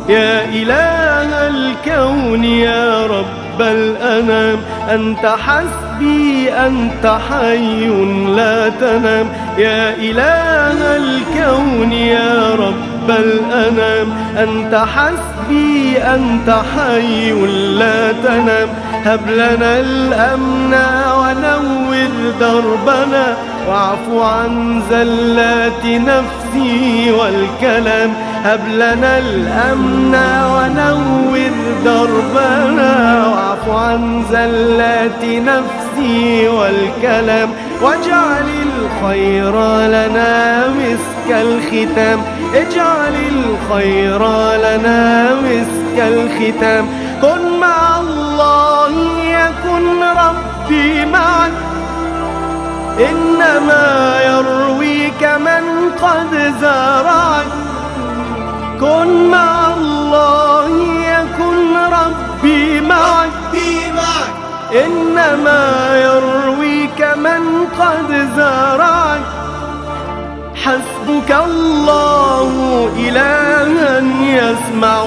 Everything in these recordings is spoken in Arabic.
يا إله الكون يا رب الأنام، أنت حسبي أنت حي لا تنام. يا إله الكون يا رب الأنام، أنت حسبي أنت حي لا تنام. هب لنا الأمن ونور دربنا، واعف عن زلات نفسي والكلام. هب لنا الأمن ونور دربنا، واعف عن زلات نفسي والكلام. واجعل الخير لنا مسك الختام، اجعل الخير لنا مسك الختام. كن مع الله يكن ربي معك، إنما يرويك من قد زارعك. كن مع الله يكن ربي معك، إنما يرويك من قد زارعك. حسبك الله إلها يسمع،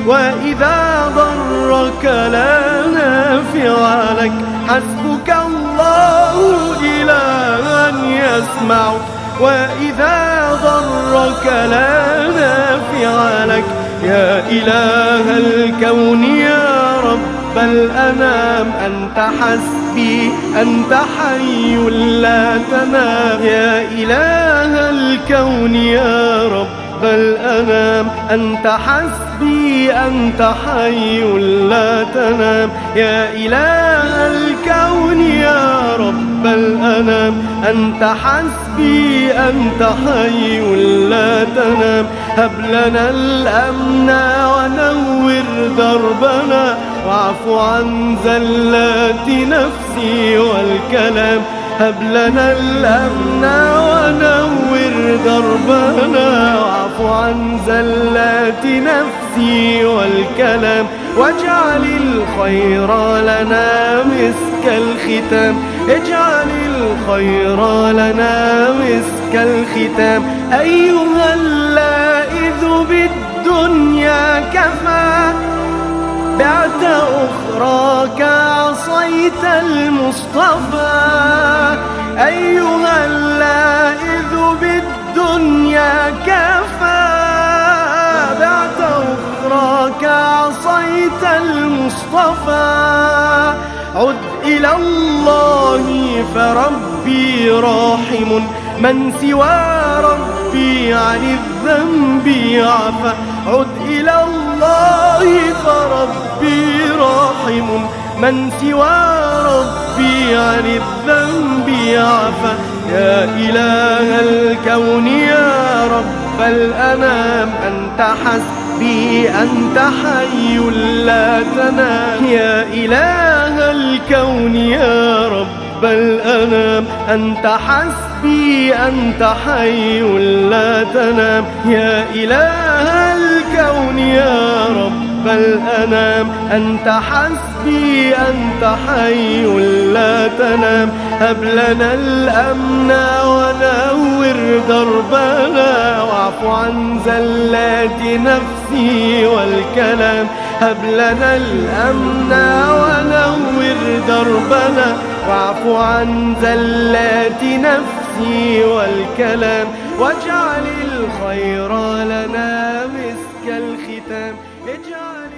وإذا ضرك لا نافع لك. حسبك الله إلها يسمع، وإذا ضرك لا نافع لك. يا إله الكون يا رب الأنام، أنت حسبي أنت حي لا تنام. يا إله الكون يا رب الأنام، أنت حسبي أنت حي لا تنام. يا إله الكون يا رب الأنام، أنت حسبي أنت حي لا تنام. هب لنا الأمن ونور دربنا، واعف عن زلات نفسي والكلام. هب لنا الأمن ونور دربنا، واعف عن زلات نفسي والكلام. واجعل الخير لنا مسك الختام، اجعل الخير لنا مسك الختام. أيها اللائذ بالدنيا كفى، بعت أخراك عصيت المصطفى. أيها اللائذ بالدنيا كفى، بعت أخراك عصيت المصطفى. عد إلى الله فربي راحم، من سوى ربي عن الذنب عفا. عد إلى الله فربي راحم، من سوى ربي عن الذنب عفا. يا إله الكون يا رب الأنام، أنت حسبي أنت حي لا تنام. يا إله الكون يا رب الأنام، أنت حسبي أنت حي لا تنام. يا إله الكون يا رب الأنام، أنت حسبي أنت حي لا تنام. هب لنا الأمن ونور دربنا، واعف عن زلات نفسي والكلام. هب لنا الأمن ونور دربنا، واعف عن زلات نفسي والكلام. واجعل الخير لنا مسك الختام، اجعل